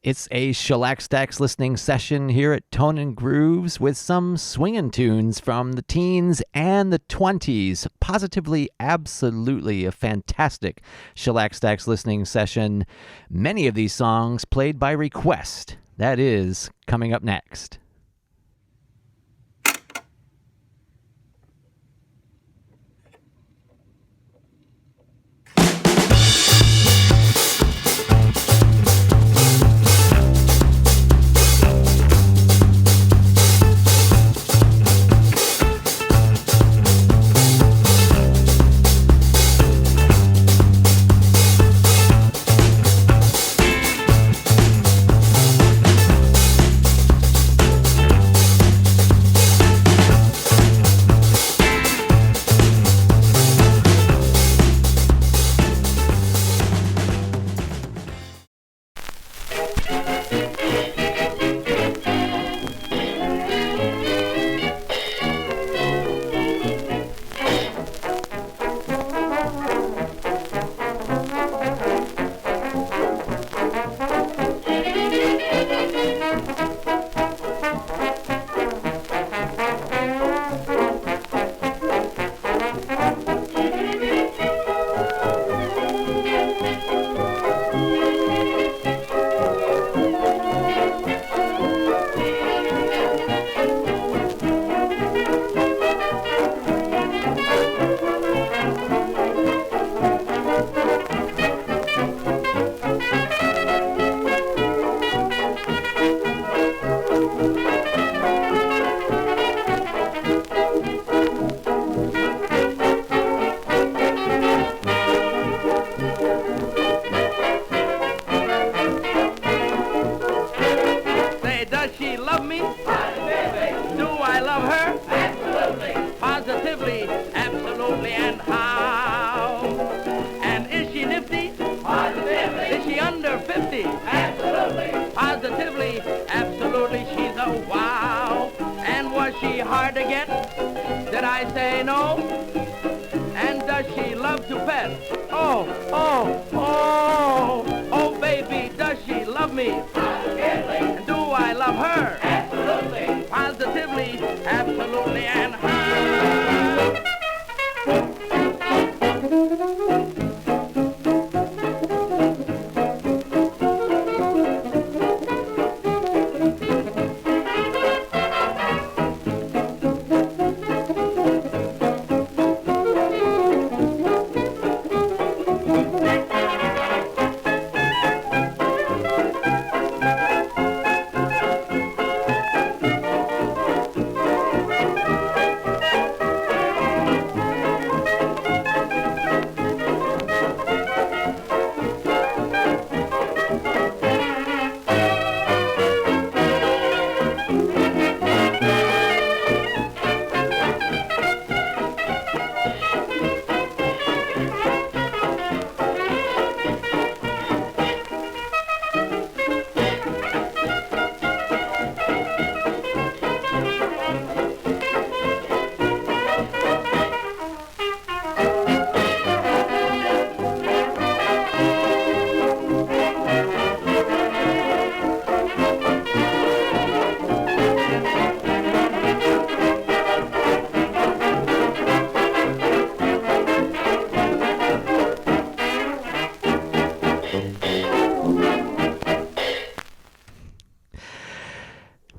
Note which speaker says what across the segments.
Speaker 1: It's a Shellac Stacks listening session here at Tone and Grooves with some swinging tunes from the teens and the 20s. Positively, absolutely a fantastic Shellac Stacks listening session. Many of these songs played by request. That is coming up next.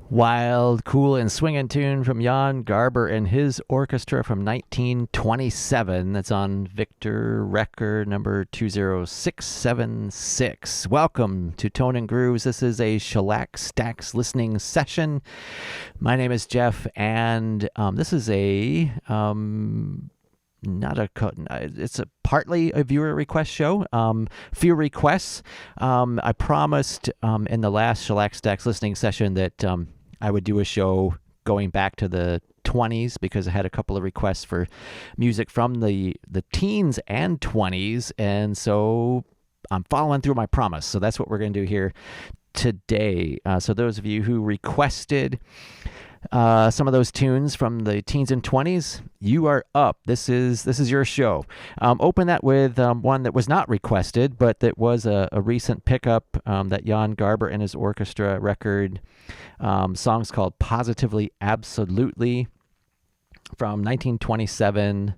Speaker 1: Wild, cool, and swinging tune from Jan Garber and his orchestra from 1927. That's on Victor record number 20676. Welcome to Tone and Grooves. This is a Shellac Stacks listening session. My name is Jeff, and this is a it's a partly a viewer request show. Few requests. I promised in the last Shellac Stacks listening session that I would do a show going back to the 20s because I had a couple of requests for music from the teens and 20s, and so I'm following through my promise. So that's what we're going to do here today. So those of you who requested some of those tunes from the teens and 20s, you are up. This is your show. Open that with one that was not requested, but that was a recent pickup, that Jan Garber and his orchestra record. Song's called Positively Absolutely from 1927.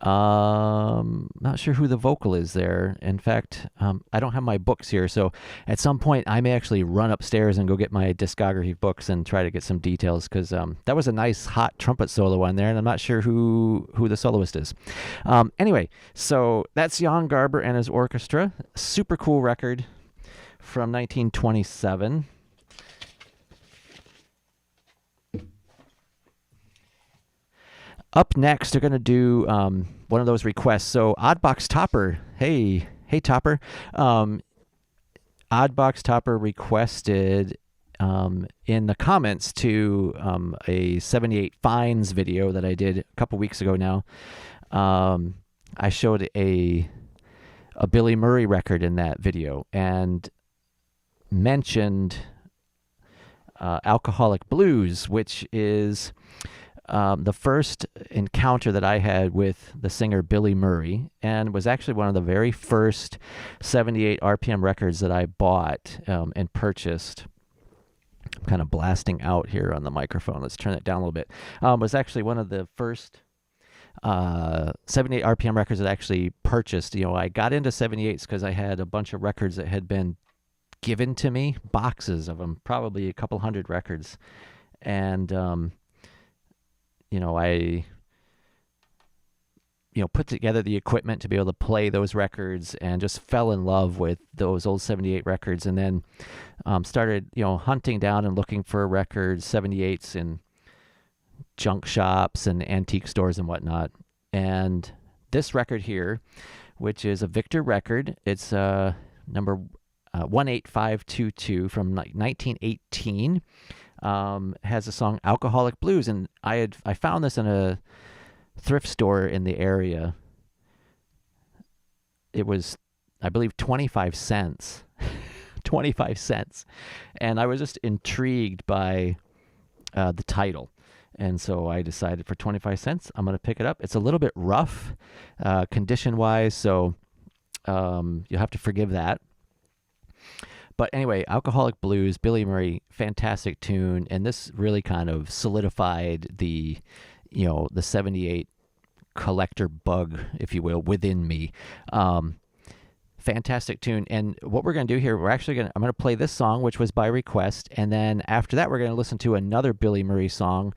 Speaker 1: Not sure who the vocal is there. In fact, I don't have my books here, so at some point I may actually run upstairs and go get my discography books and try to get some details, because that was a nice hot trumpet solo on there, and I'm not sure who the soloist is. Anyway, so that's Jan Garber and his orchestra. Super cool record from 1927. Up next, they're going to do one of those requests. So Oddbox Topper, hey Topper. Oddbox Topper requested in the comments to a 78 Fines video that I did a couple weeks ago now. I showed a Billy Murray record in that video and mentioned Alcoholic Blues, which is the first encounter that I had with the singer Billy Murray, and was actually one of the very first 78 RPM records that I bought and purchased. I'm kind of blasting out here on the microphone. Let's turn it down a little bit. Was actually one of the first 78 RPM records that I actually purchased. You know, I got into 78s because I had a bunch of records that had been given to me, boxes of them, probably a couple hundred records, and I put together the equipment to be able to play those records and just fell in love with those old 78 records, and then started, hunting down and looking for records, 78s in junk shops and antique stores and whatnot. And this record here, which is a Victor record, it's number 18522 from 1918. Has a song Alcoholic Blues, and I found this in a thrift store in the area. It was, I believe, 25 cents. 25 cents. And I was just intrigued by the title. And so I decided for 25 cents, I'm going to pick it up. It's a little bit rough condition-wise, so you'll have to forgive that. But anyway, Alcoholic Blues, Billy Murray, fantastic tune, and this really kind of solidified the 78 collector bug, if you will, within me. Fantastic tune, and what we're going to do here, I'm going to play this song, which was by request, and then after that, we're going to listen to another Billy Murray song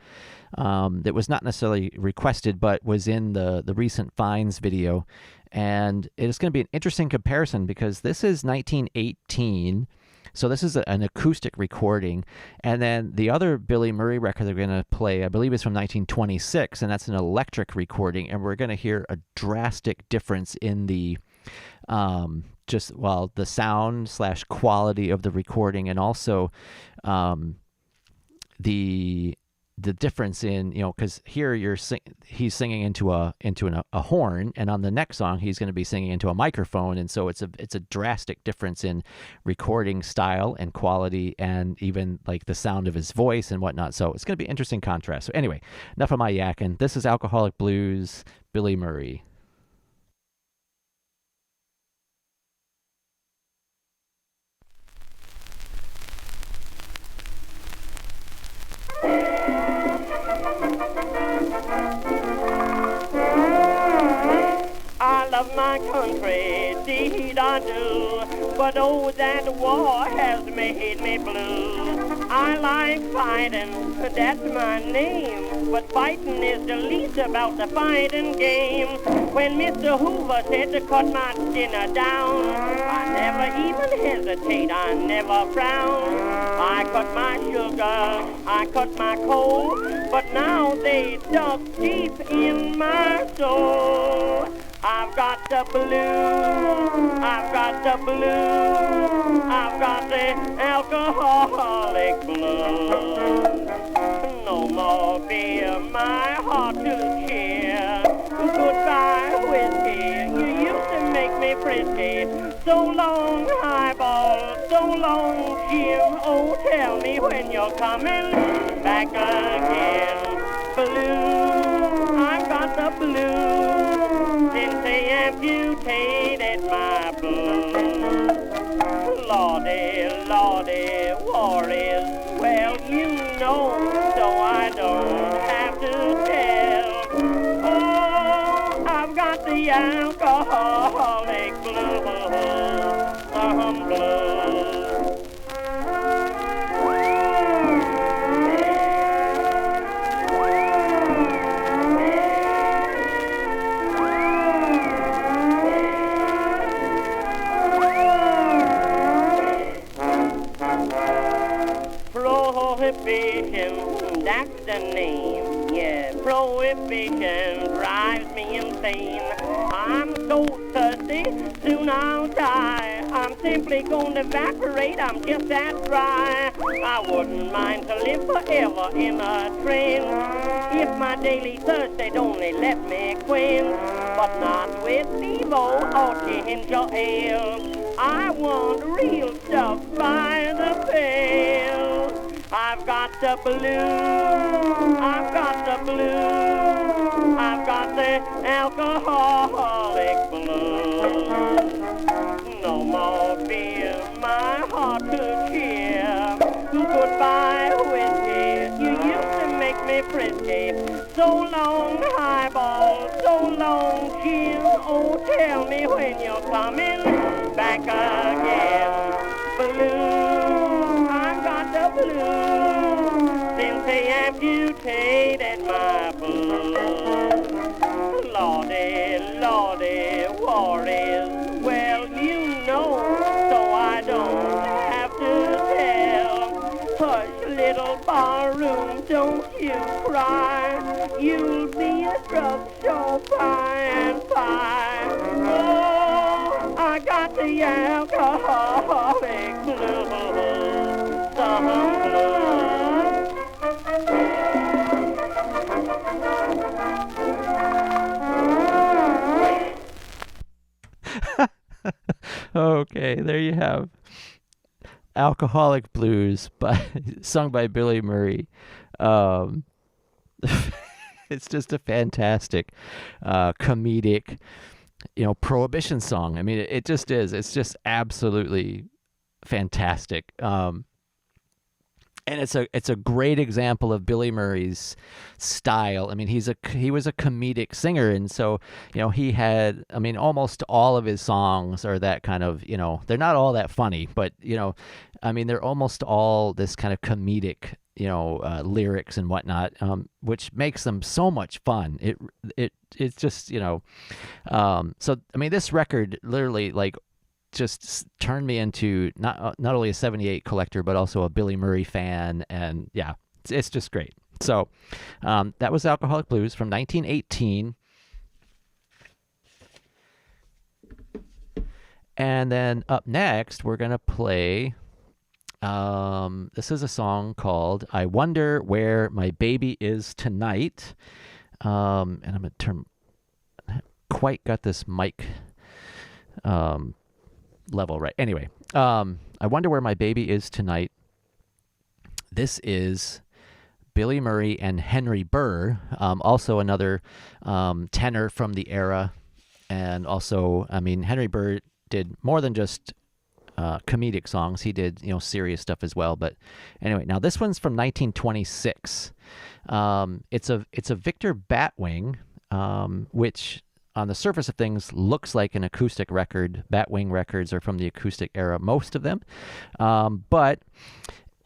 Speaker 1: that was not necessarily requested, but was in the recent Fines video. And it's going to be an interesting comparison because this is 1918, so this is an acoustic recording. And then the other Billy Murray record they're going to play, I believe, is from 1926, and that's an electric recording. And we're going to hear a drastic difference in the the sound / quality of the recording, and also the difference in, because here he's singing into a horn, and on the next song he's going to be singing into a microphone, and so it's a drastic difference in recording style and quality, and even like the sound of his voice and whatnot. So it's going to be interesting contrast. So anyway, enough of my yakking. This is Alcoholic Blues, Billy Murray.
Speaker 2: I love my country, indeed I do, but oh, that war has made me blue. I like fighting, that's my name, but fighting is the least about the fighting game. When Mr. Hoover said to cut my dinner down, I never even hesitate, I never frown. I cut my sugar, I cut my coal, but now they dug deep in my soul. I've got the blues, I've got the blues, I've got the alcoholic blues. No more beer, my heart to cheer. Goodbye, whiskey, you used to make me frisky. So long, highball, so long, Jim, oh, tell me when you're coming back again. Blue, I've got the blues since they amputated my blues. Lordy, Lordy, war is, well, you know, so I don't have to tell. Oh, I've got the alcoholic blues, some blues. Prohibition, that's the name. Yeah, prohibition drives me insane. I'm so thirsty, soon I'll die. I'm simply gonna evaporate, I'm just that dry. I wouldn't mind to live forever in a train if my daily thirst they'd only let me quench. But not with Bevo or ginger ale. I want real stuff by the pail. I've got the blues, I've got the blues, I've got the alcoholic blues. No more beer, my heart could cheer. Goodbye whiskey, you used to make me frisky. So long highball, so long gin. Oh, tell me when you're coming back again. Blue, I've got the blues since they amputated my blues. Lordy, Lordy, war is, well, you know, so I don't have to tell. Hush, little barroom, don't you cry. You'll be a drug show by and by. Oh, I got the alcoholic blues, some blues.
Speaker 1: Okay, there you have Alcoholic Blues sung by Billy Murray. Um, it's just a fantastic comedic, prohibition song. I mean, it just is. It's just absolutely fantastic. And it's a great example of Billy Murray's style. I mean, he was a comedic singer, and so he had. I mean, almost all of his songs are that kind of. They're not all that funny, but I mean, they're almost all this kind of comedic. Lyrics and whatnot, which makes them so much fun. It's just so. I mean, this record literally just turned me into not only a 78 collector, but also a Billy Murray fan. And yeah, it's just great. So that was Alcoholic Blues from 1918. And then up next, we're going to play, this is a song called I Wonder Where My Baby Is Tonight. And I'm going to I haven't quite got this mic level right. Anyway, I Wonder Where My Baby Is Tonight. This is Billy Murray and Henry Burr, also another tenor from the era. And also, I mean, Henry Burr did more than just comedic songs. He did, serious stuff as well. But anyway, now this one's from 1926. It's a Victor Batwing, which on the surface of things looks like an acoustic record. Batwing records are from the acoustic era, most of them. But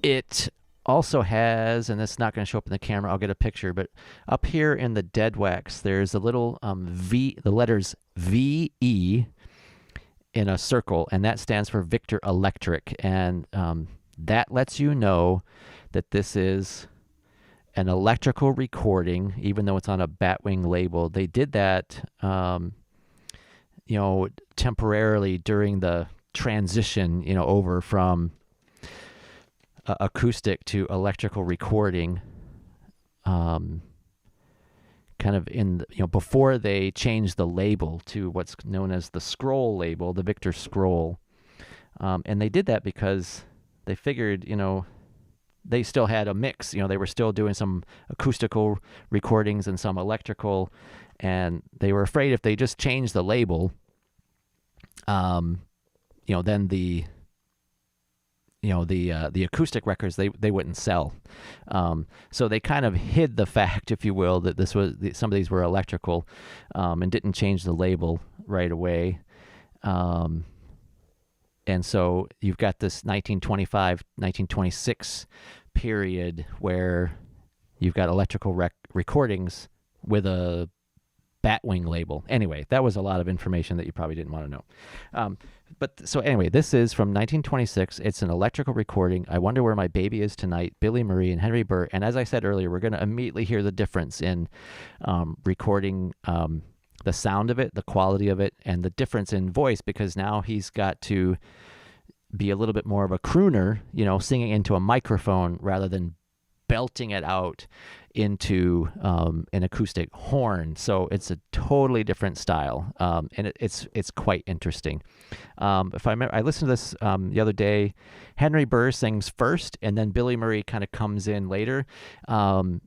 Speaker 1: it also has, and it's not going to show up in the camera, I'll get a picture, but up here in the dead wax, there's a little V, the letters VE in a circle, and that stands for Victor Electric. And that lets you know that this is an electrical recording, even though it's on a Batwing label. They did that, temporarily during the transition, over from acoustic to electrical recording, kind of in, before they changed the label to what's known as the Scroll label, the Victor Scroll. And they did that because they figured, they still had a mix. They were still doing some acoustical recordings and some electrical, and they were afraid if they just changed the label, then the acoustic records they wouldn't sell. So they kind of hid the fact, if you will, that some of these were electrical, and didn't change the label right away. And so you've got this 1925, 1926 period where you've got electrical recordings with a Batwing label. Anyway, that was a lot of information that you probably didn't want to know. So anyway, this is from 1926. It's an electrical recording. I Wonder Where My Baby Is Tonight, Billy Murray and Henry Burr. And as I said earlier, we're going to immediately hear the difference in recording the sound of it, the quality of it, and the difference in voice, because now he's got to be a little bit more of a crooner, singing into a microphone rather than belting it out into an acoustic horn. So it's a totally different style, and it's quite interesting. If I remember, I listened to this the other day. Henry Burr sings first, and then Billy Murray kind of comes in later. And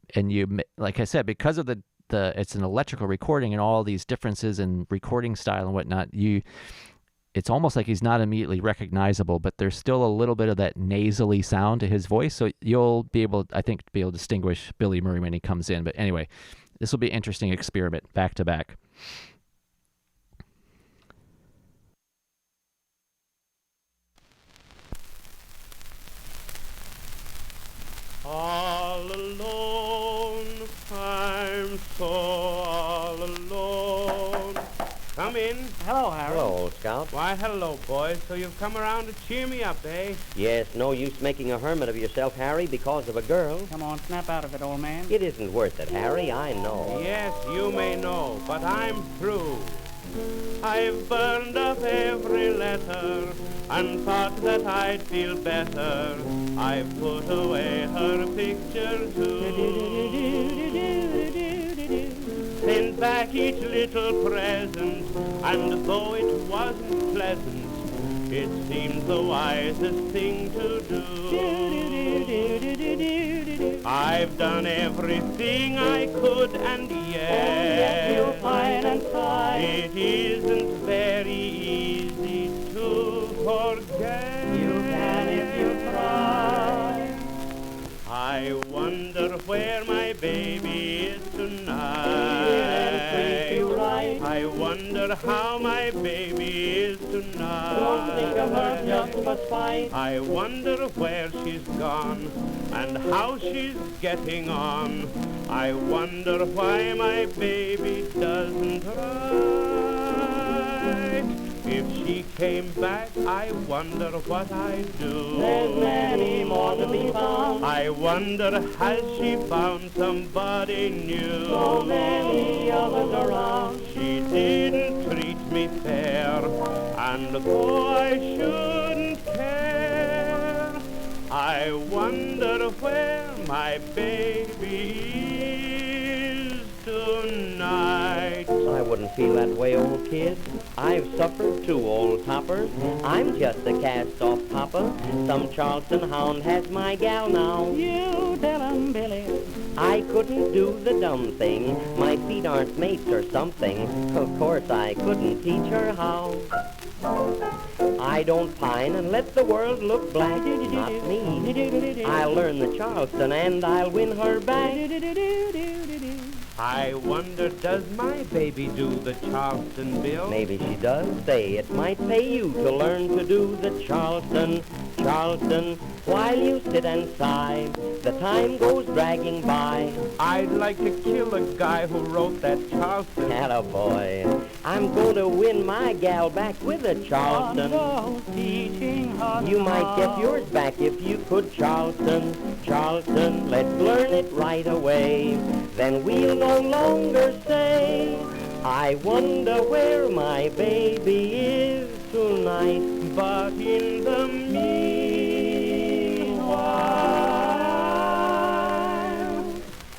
Speaker 1: like I said, because of it's an electrical recording and all these differences in recording style and whatnot, it's almost like he's not immediately recognizable, but there's still a little bit of that nasally sound to his voice. So you'll be able, I think, to be able to distinguish Billy Murray when he comes in. But anyway, this will be an interesting experiment back to back.
Speaker 2: All alone, I'm so all alone. Come in.
Speaker 3: Hello, Harry.
Speaker 4: Hello, old scout.
Speaker 2: Why, hello, boys. So you've come around to cheer me up, eh?
Speaker 4: Yes, no use making a hermit of yourself, Harry, because of a girl.
Speaker 3: Come on, snap out of it, old man.
Speaker 4: It isn't worth it, Harry, I know.
Speaker 2: Yes, you may know, but I'm through. I've burned up every letter and thought that I'd feel better. I've put away her picture too. Sent back each little present, and though it wasn't pleasant, it seemed the wisest thing to do. I've done everything I could, and yet
Speaker 3: you'll pine and sigh.
Speaker 2: It isn't very easy to forget.
Speaker 3: You can if you try.
Speaker 2: I wonder where my baby is tonight. I wonder how my baby is tonight.
Speaker 3: Don't think of her just for spite.
Speaker 2: I wonder where she's gone and how she's getting on. I wonder why my baby doesn't write. If she came back, I wonder what I'd do.
Speaker 3: There's many more to be found.
Speaker 2: I wonder, has she found somebody new?
Speaker 3: So many others around.
Speaker 2: She didn't treat me fair, and though I shouldn't care, I wonder where my baby is tonight.
Speaker 4: I wouldn't feel that way, old kid. I've suffered too, old topper. I'm just a cast-off papa. Some Charleston hound has my gal now.
Speaker 3: You tell 'em, Billy.
Speaker 4: I couldn't do the dumb thing. My feet aren't mates or something. Of course I couldn't teach her how. I don't pine and let the world look black. Not me. I'll learn the Charleston and I'll win her back.
Speaker 2: I wonder, does my baby do the Charleston, Bill?
Speaker 4: Maybe she does. Say, it might pay you to learn to do the Charleston, Charleston, while you sit and sigh. The time goes dragging by.
Speaker 2: I'd like to kill a guy who wrote that Charleston.
Speaker 4: Attaboy. I'm going to win my gal back with a Charleston.
Speaker 3: Teaching her
Speaker 4: You might get yours back if you could Charleston, Charleston. Let's learn it right away. Then we'll no longer say, I wonder where my baby is tonight.
Speaker 2: But in the meanwhile,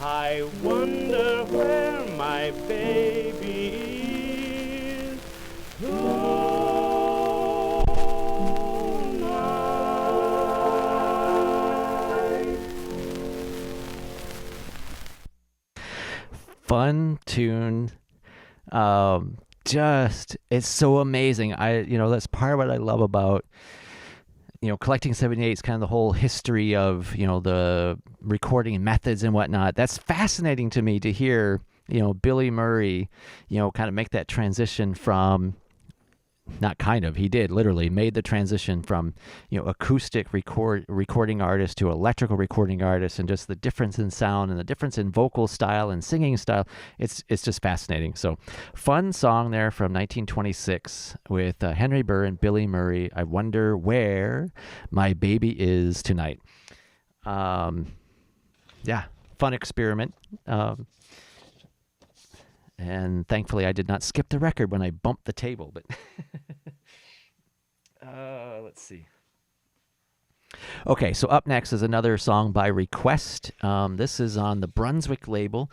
Speaker 2: I wonder where my baby is tonight.
Speaker 1: fun tune. Just it's so amazing. That's part of what I love about collecting 78 is kind of the whole history of the recording methods and whatnot. That's fascinating to me to hear Billy Murray kind of make that transition from he did literally made the transition from acoustic recording artist to electrical recording artist, and just the difference in sound and the difference in vocal style and singing style. It's just fascinating. So fun song there from 1926 with Henry Burr and Billy Murray. I Wonder Where My Baby Is Tonight. Yeah, fun experiment. And thankfully, I did not skip the record when I bumped the table. But let's see. Okay, so up next is another song by request. This is on the Brunswick label.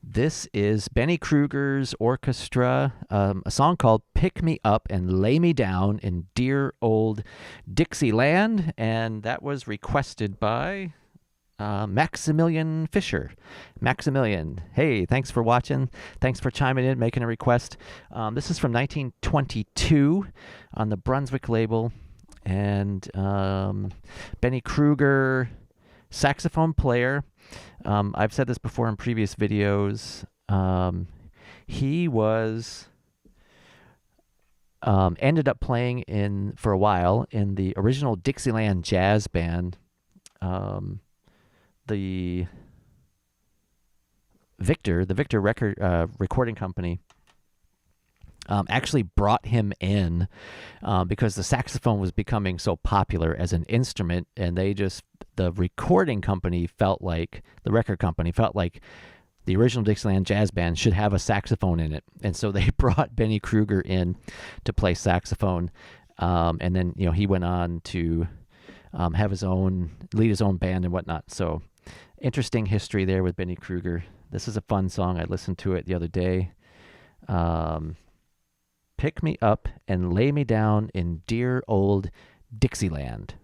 Speaker 1: This is Benny Kruger's orchestra, a song called Pick Me Up and Lay Me Down in Dear Old Dixieland. And that was requested by Maximilian Fisher. Maximilian, hey, thanks for watching. Thanks for chiming in, making a request. This is from 1922 on the Brunswick label. And Benny Kruger, saxophone player. I've said this before in previous videos. He was ended up playing for a while in the original Dixieland Jazz Band. The Victor recording company actually brought him in because the saxophone was becoming so popular as an instrument, and the recording company felt like the original Dixieland Jazz Band should have a saxophone in it, and so they brought Benny Kruger in to play saxophone, and then he went on to lead his own band and whatnot. So interesting history there with Benny Kruger. This is a fun song. I listened to it the other day. Pick Me Up and Lay Me Down in Dear Old Dixieland.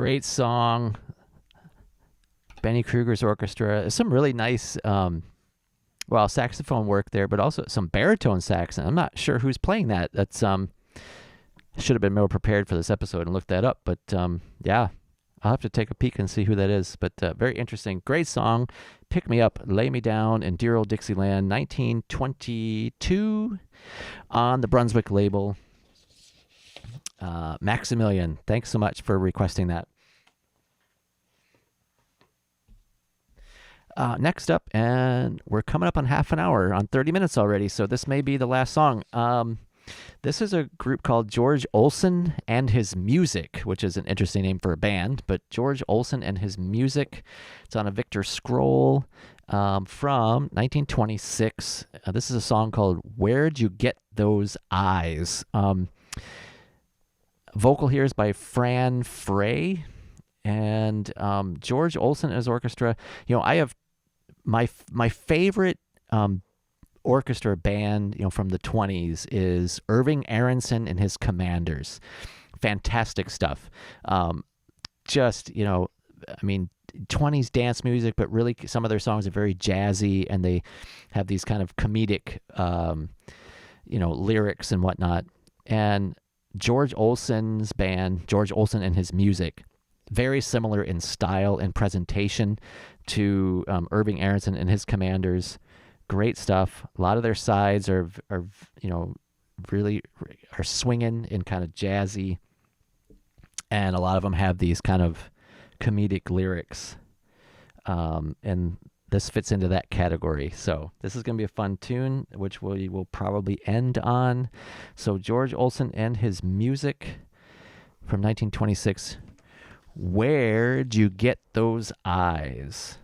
Speaker 1: Great song. Benny Kruger's orchestra. Some really nice, saxophone work there, but also some baritone sax. And I'm not sure who's playing that. That's should have been more prepared for this episode and looked that up. But yeah, I'll have to take a peek and see who that is. But very interesting. Great song. Pick Me Up, Lay Me Down in Dear Old Dixieland, 1922 on the Brunswick label. Maximilian, thanks so much for requesting that. Next up, and we're coming up on half an hour, on 30 minutes already, so this may be the last song. This is a group called George Olsen and His Music, which is an interesting name for a band, but George Olsen and His Music. It's on a Victor Scroll from 1926. This is a song called Where'd You Get Those Eyes? Vocal here is by Fran Frey. And George Olsen and his orchestra. I have my favorite orchestra band, from the 20s is Irving Aronson and his Commanders. Fantastic stuff. 20s dance music, but really some of their songs are very jazzy, and they have these kind of comedic, lyrics and whatnot. And George Olsen's band, George Olsen and His Music, very similar in style and presentation to Irving Aronson and his Commanders. Great stuff. A lot of their sides are really are swinging and kind of jazzy, and a lot of them have these kind of comedic lyrics, and this fits into that category. So this is going to be a fun tune, which we will probably end on. So George Olsen and His Music from 1926. Where'd you get those eyes?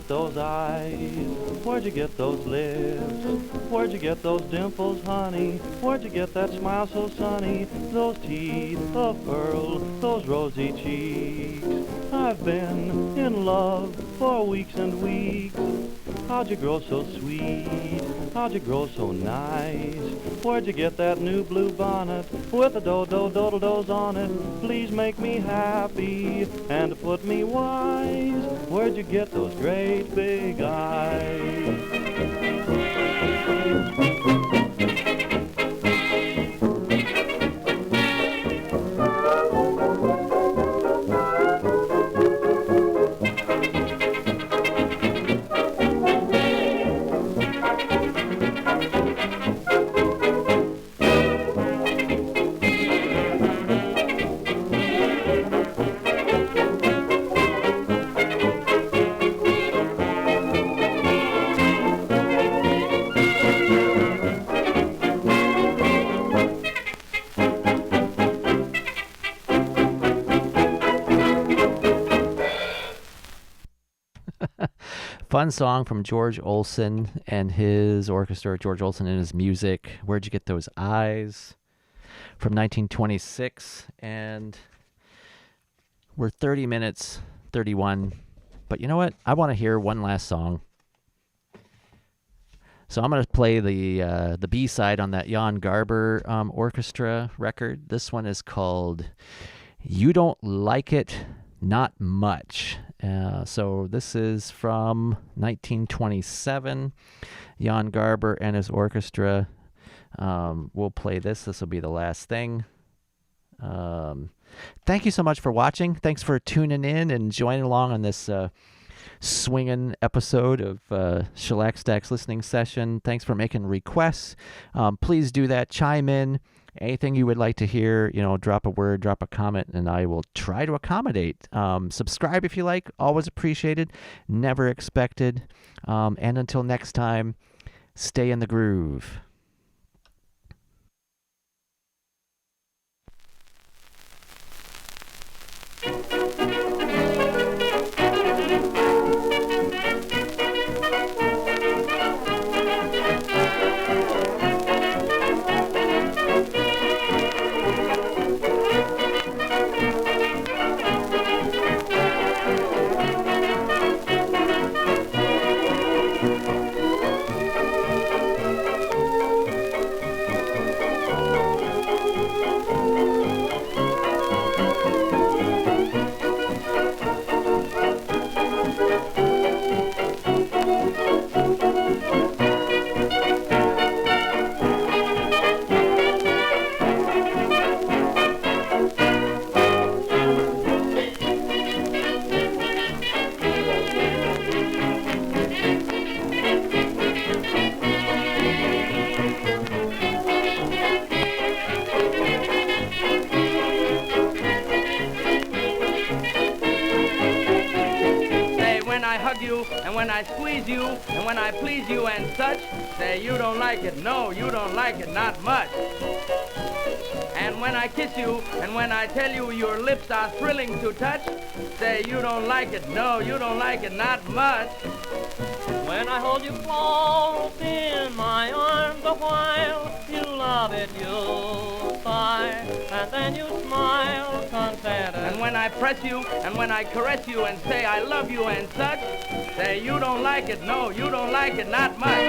Speaker 3: Those eyes, where'd you get those lips? Where'd you get those dimples, honey? Where'd you get that smile so sunny? Those teeth of pearl, those rosy cheeks. I've been in love for weeks and weeks. How'd you grow so sweet? How'd you grow so nice? Where'd you get that new blue bonnet with the do-do-dodle-dos on it? Please make me happy and put me wise. Where'd you get those great big eyes?
Speaker 1: Fun song from George Olson and his orchestra, George Olson and his music. Where'd You Get Those Eyes? From 1926. And we're 30 minutes, 31. But you know what? I want to hear one last song. So I'm going to play the B-side on that Jan Garber orchestra record. This one is called You Don't Like It Not Much. So this is from 1927. Jan Garber and his orchestra. We'll play this. This will be the last thing. Thank you so much for watching. Thanks for tuning in and joining along on this swinging episode of Shellac Stacks listening session. Thanks for making requests. Please do that. Chime in. Anything you would like to hear, drop a word, drop a comment, and I will try to accommodate. Subscribe if you like. Always appreciated. Never expected. And until next time, stay in the groove.
Speaker 2: And when I squeeze you, and when I please you and such, say you don't like it, no, you don't like it, not much. And when I kiss you, and when I tell you your lips are thrilling to touch, say you don't like it, no, you don't like it, not much.
Speaker 3: When I hold you close in my arms a while, you love it, you sigh, and then you smile contented.
Speaker 2: And when I press you, and when I caress you and say I love you and such, say you don't like it, no, you don't like it, not much.